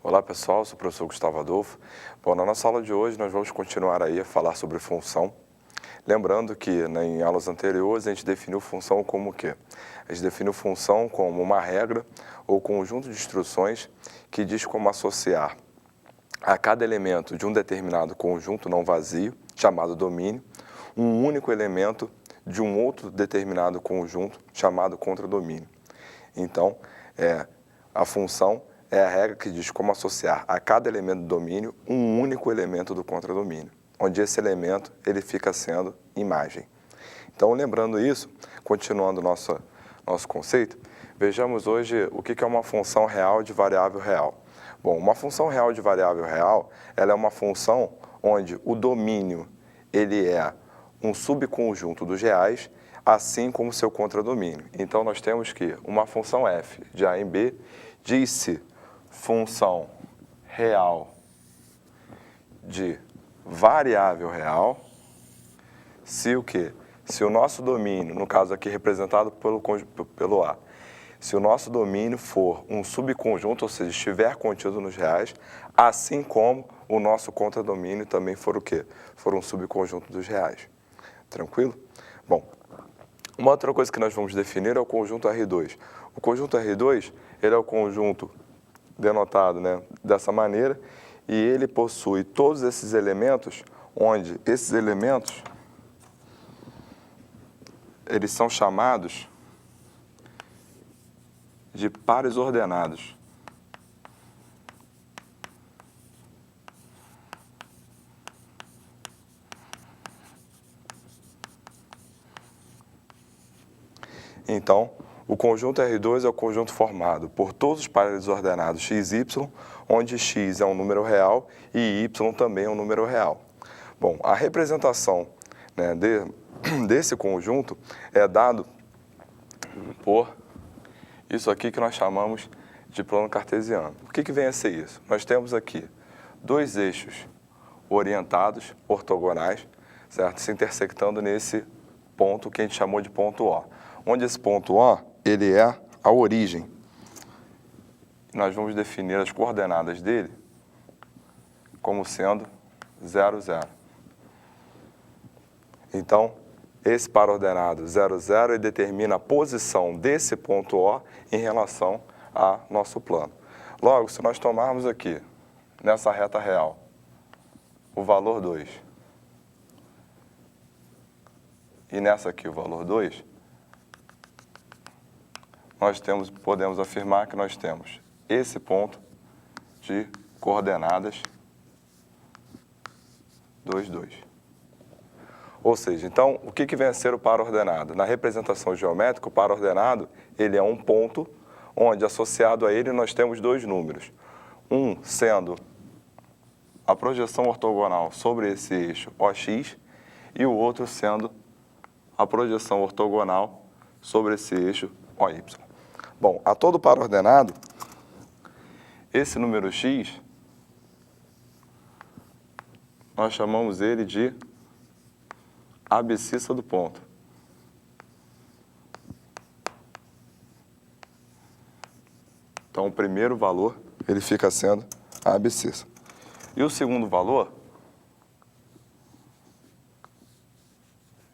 Olá pessoal, sou o professor Gustavo Adolfo. Bom, na nossa aula de hoje nós vamos continuar aí a falar sobre função. Lembrando que em aulas anteriores a gente definiu função como o quê? A gente definiu função como uma regra ou conjunto de instruções que diz como associar a cada elemento de um determinado conjunto não vazio, chamado domínio, um único elemento de um outro determinado conjunto, chamado contradomínio. Então, a função é a regra que diz como associar a cada elemento do domínio um único elemento do contradomínio, onde esse elemento ele fica sendo imagem. Então, lembrando isso, continuando nosso conceito, vejamos hoje o que é uma função real de variável real. Bom, uma função real de variável real, ela é uma função onde o domínio ele é um subconjunto dos reais, assim como seu contradomínio. Então, nós temos que uma função f de a em b diz-se função real de variável real, se o quê? Se o nosso domínio, no caso aqui representado pelo A, se o nosso domínio for um subconjunto, ou seja, estiver contido nos reais, assim como o nosso contradomínio também for o quê? For um subconjunto dos reais. Tranquilo? Bom, uma outra coisa que nós vamos definir é o conjunto R2. O conjunto R2, ele é o conjunto denotado, dessa maneira, e ele possui todos esses elementos, onde esses elementos, eles são chamados de pares ordenados. Então, o conjunto R2 é o conjunto formado por todos os pares ordenados x e y, onde x é um número real e y também é um número real. Bom, a representação desse conjunto é dado por isso aqui que nós chamamos de plano cartesiano. O que vem a ser isso? Nós temos aqui dois eixos orientados, ortogonais, certo? Se intersectando nesse ponto que a gente chamou de ponto O. Onde esse ponto O, ele é a origem. Nós vamos definir as coordenadas dele como sendo 0, 0. Então, esse par ordenado 0, 0 ele determina a posição desse ponto O em relação a nosso plano. Logo, se nós tomarmos aqui, nessa reta real, o valor 2, e nessa aqui o valor 2, podemos afirmar que nós temos esse ponto de coordenadas 2, 2. Ou seja, então, o que vem a ser o par ordenado? Na representação geométrica, o par ordenado ele é um ponto onde, associado a ele, nós temos dois números. Um sendo a projeção ortogonal sobre esse eixo OX e o outro sendo a projeção ortogonal sobre esse eixo OY. Bom, a todo par ordenado, esse número x, nós chamamos ele de abscissa do ponto. Então, o primeiro valor, ele fica sendo a abscissa. E o segundo valor,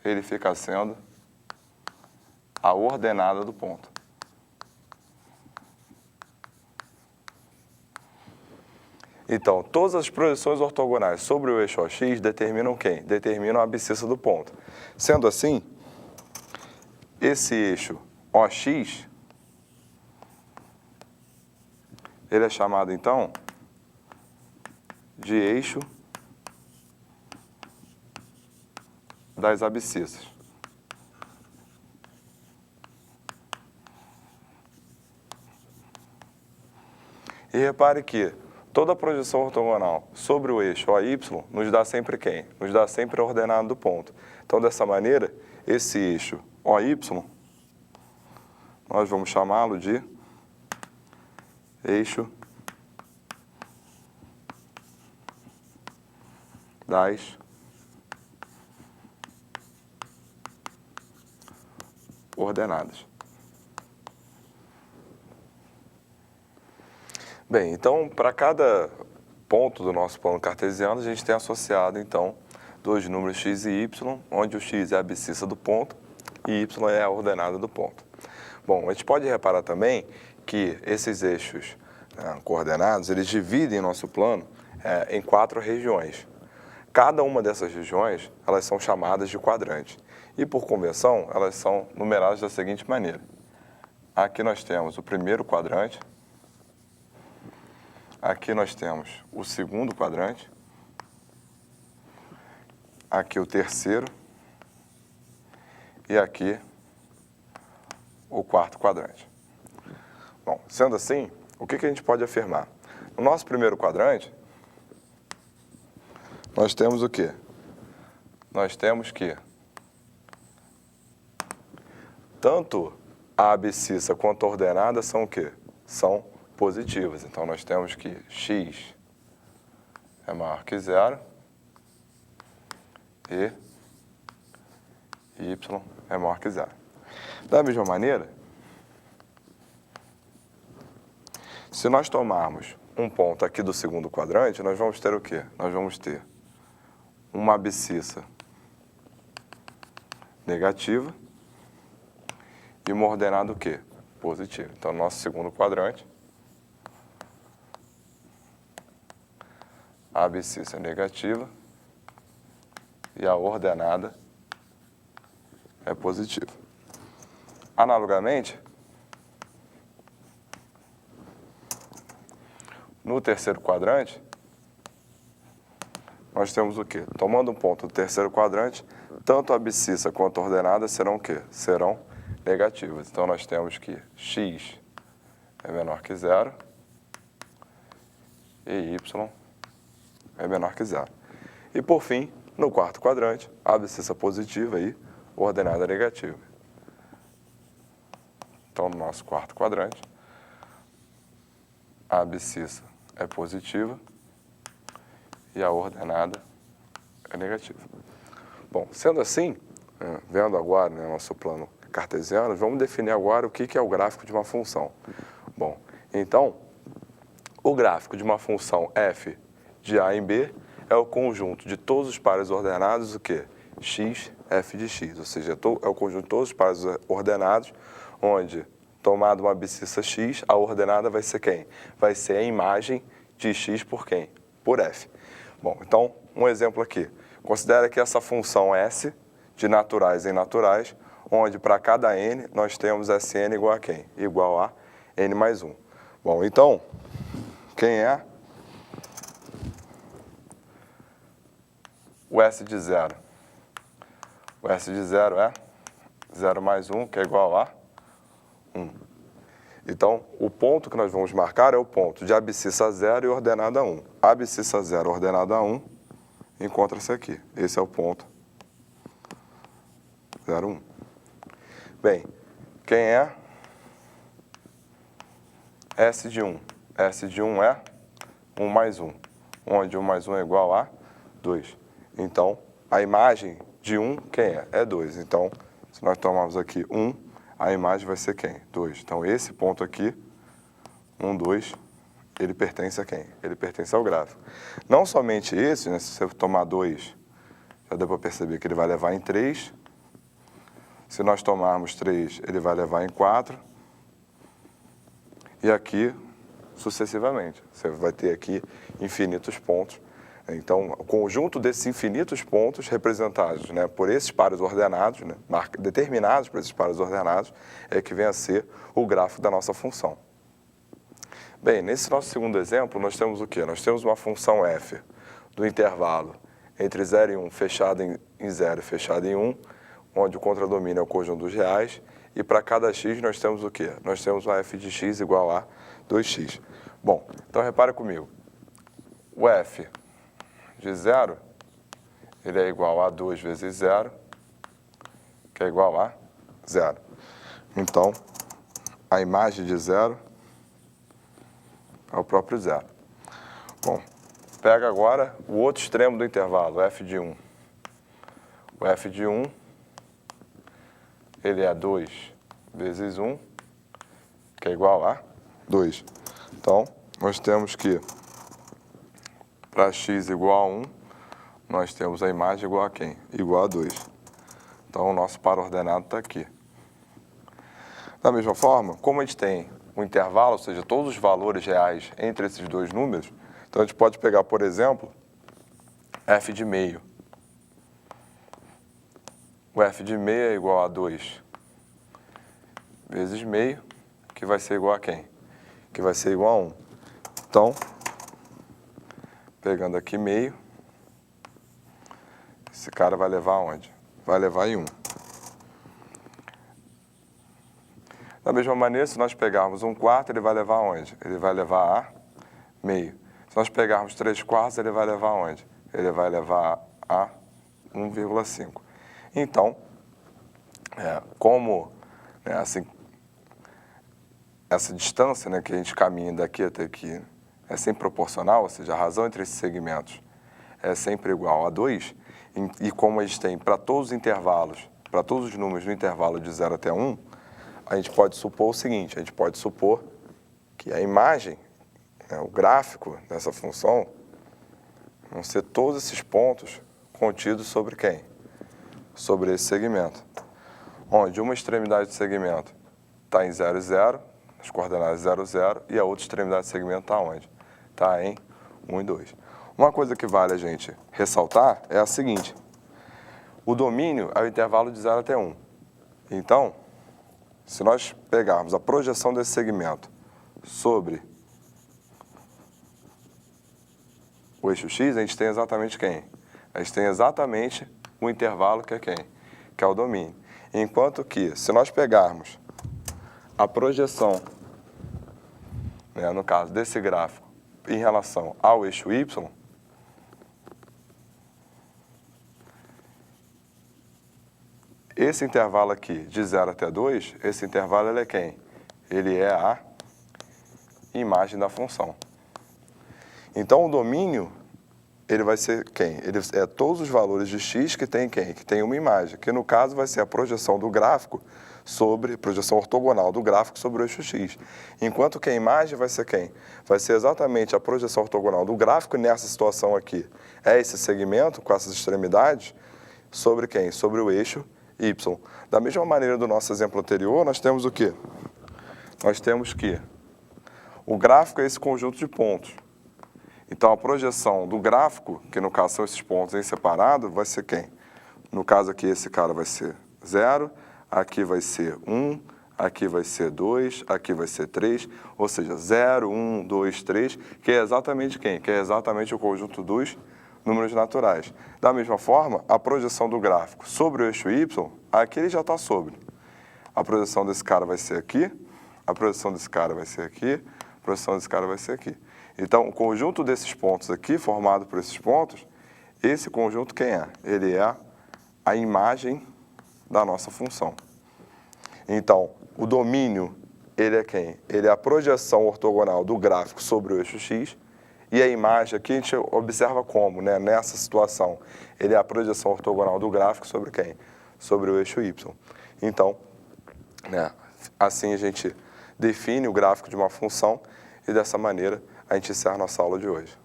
ele fica sendo a ordenada do ponto. Então, todas as projeções ortogonais sobre o eixo OX determinam quem? Determinam a abscissa do ponto. Sendo assim, esse eixo OX, ele é chamado, então, de eixo das abscissas. E repare que toda projeção ortogonal sobre o eixo OY nos dá sempre quem? Nos dá sempre a ordenada do ponto. Então, dessa maneira, esse eixo OY, nós vamos chamá-lo de eixo das ordenadas. Bem, então, para cada ponto do nosso plano cartesiano, a gente tem associado, então, dois números x e y, onde o x é a abscissa do ponto e y é a ordenada do ponto. Bom, a gente pode reparar também que esses eixos coordenados, eles dividem nosso plano em 4 regiões. Cada uma dessas regiões, elas são chamadas de quadrante. E, por convenção, elas são numeradas da seguinte maneira. Aqui nós temos o primeiro quadrante. Aqui nós temos o segundo quadrante. Aqui o terceiro. E aqui o quarto quadrante. Bom, sendo assim, o que a gente pode afirmar? No nosso primeiro quadrante, nós temos o quê? Nós temos que tanto a abscissa quanto a ordenada são o quê? São positivas. Então, nós temos que x é maior que zero e y é maior que zero. Da mesma maneira, se nós tomarmos um ponto aqui do segundo quadrante, nós vamos ter o quê? Nós vamos ter uma abscissa negativa e uma ordenada o quê? Positiva. Então, nosso segundo quadrante, a abscissa é negativa e a ordenada é positiva. Analogamente, no terceiro quadrante, nós temos o quê? Tomando um ponto do terceiro quadrante, tanto a abscissa quanto a ordenada serão o quê? Serão negativas. Então, nós temos que x é menor que zero e y é menor que zero. E, por fim, no quarto quadrante, a abscissa positiva e ordenada negativa. Então, no nosso quarto quadrante, a abscissa é positiva e a ordenada é negativa. Bom, sendo assim, vendo agora nosso plano cartesiano, vamos definir agora o que é o gráfico de uma função. Bom, então, o gráfico de uma função f de a em b é o conjunto de todos os pares ordenados, o quê? X, f de x, ou seja, é o conjunto de todos os pares ordenados, onde, tomada uma abscissa x, a ordenada vai ser quem? Vai ser a imagem de x por quem? Por f. Bom, então, um exemplo aqui. Considera que essa função S, de naturais em naturais, onde para cada n nós temos Sn igual a quem? Igual a n mais 1. Bom, então, quem é o S de zero? O S de zero é 0 mais 1, que é igual a 1. Então, o ponto que nós vamos marcar é o ponto de abscissa 0 e ordenada 1. Abscissa 0 ordenada 1 encontra-se aqui. Esse é o ponto 0, 1. Bem, quem é S de 1? S de 1 é 1 mais 1, onde 1 mais 1 é igual a 2. Então, a imagem de 1, quem é? É 2. Então, se nós tomarmos aqui 1, a imagem vai ser quem? 2. Então, esse ponto aqui, 1, 2, ele pertence a quem? Ele pertence ao gráfico. Não somente esse, né? Se você tomar 2, já deu para perceber que ele vai levar em 3. Se nós tomarmos 3, ele vai levar em 4. E aqui, sucessivamente. Você vai ter aqui infinitos pontos. Então, o conjunto desses infinitos pontos representados, né, por esses pares ordenados, né, determinados por esses pares ordenados, é que vem a ser o gráfico da nossa função. Bem, nesse nosso segundo exemplo, nós temos o quê? Nós temos uma função f do intervalo entre 0 e 1, fechada em 0 e fechada em 1, onde o contradomínio é o conjunto dos reais, e para cada x nós temos o quê? Nós temos uma f de x igual a 2x. Bom, então repare comigo. O f de 0, ele é igual a 2 vezes 0, que é igual a 0. Então, a imagem de 0 é o próprio 0. Bom, pega agora o outro extremo do intervalo, o f de 1. O f de 1, ele é 2 vezes 1, que é igual a 2. Então, nós temos que, para x igual a 1, nós temos a imagem igual a quem? Igual a 2. Então, o nosso par ordenado está aqui. Da mesma forma, como a gente tem um intervalo, ou seja, todos os valores reais entre esses dois números, então a gente pode pegar, por exemplo, f de meio. O f de meio é igual a 2 vezes meio, que vai ser igual a quem? Que vai ser igual a 1. Então, pegando aqui meio, esse cara vai levar aonde? Vai levar em 1. Da mesma maneira, se nós pegarmos 1/4, ele vai levar aonde? Ele vai levar a meio. Se nós pegarmos 3/4, ele vai levar aonde? Ele vai levar a 1,5. Então, como assim, essa distância, né, que a gente caminha daqui até aqui é sempre proporcional, ou seja, a razão entre esses segmentos é sempre igual a 2, e como a gente tem para todos os intervalos, para todos os números no intervalo de 0 até 1, a gente pode supor o seguinte, a gente pode supor que a imagem, o gráfico dessa função, vão ser todos esses pontos contidos sobre quem? Sobre esse segmento. Onde uma extremidade do segmento está em 0, 0, as coordenadas 0, 0, e a outra extremidade do segmento está onde? Está em 1 e 2. Uma coisa que vale a gente ressaltar é a seguinte, o domínio é o intervalo de 0 até 1. Então, se nós pegarmos a projeção desse segmento sobre o eixo x, a gente tem exatamente quem? A gente tem exatamente o intervalo que é quem? Que é o domínio. Enquanto que, se nós pegarmos a projeção, né, no caso desse gráfico, em relação ao eixo y, esse intervalo aqui, de 0 até 2, esse intervalo ele é quem? Ele é a imagem da função. Então, o domínio, ele vai ser quem? Ele é todos os valores de x que tem quem? Que tem uma imagem, que no caso vai ser a projeção do gráfico sobre, projeção ortogonal do gráfico sobre o eixo x. Enquanto que a imagem vai ser quem? Vai ser exatamente a projeção ortogonal do gráfico nessa situação aqui. É esse segmento com essas extremidades sobre quem? Sobre o eixo y. Da mesma maneira do nosso exemplo anterior, nós temos o quê? Nós temos que o gráfico é esse conjunto de pontos. Então, a projeção do gráfico, que no caso são esses pontos em separado, vai ser quem? No caso aqui, esse cara vai ser 0, aqui vai ser 1, aqui vai ser 2, aqui vai ser 3, ou seja, 0, 1, 2, 3, que é exatamente quem? Que é exatamente o conjunto dos números naturais. Da mesma forma, a projeção do gráfico sobre o eixo y, aqui ele já está sobre. A projeção desse cara vai ser aqui, a projeção desse cara vai ser aqui, a projeção desse cara vai ser aqui. Então, o conjunto desses pontos aqui, formado por esses pontos, esse conjunto quem é? Ele é a imagem da nossa função. Então, o domínio, ele é quem? Ele é a projeção ortogonal do gráfico sobre o eixo x, e a imagem aqui a gente observa como, né? Nessa situação, ele é a projeção ortogonal do gráfico sobre quem? Sobre o eixo y. Então, né, assim a gente define o gráfico de uma função e dessa maneira a gente encerra nossa aula de hoje.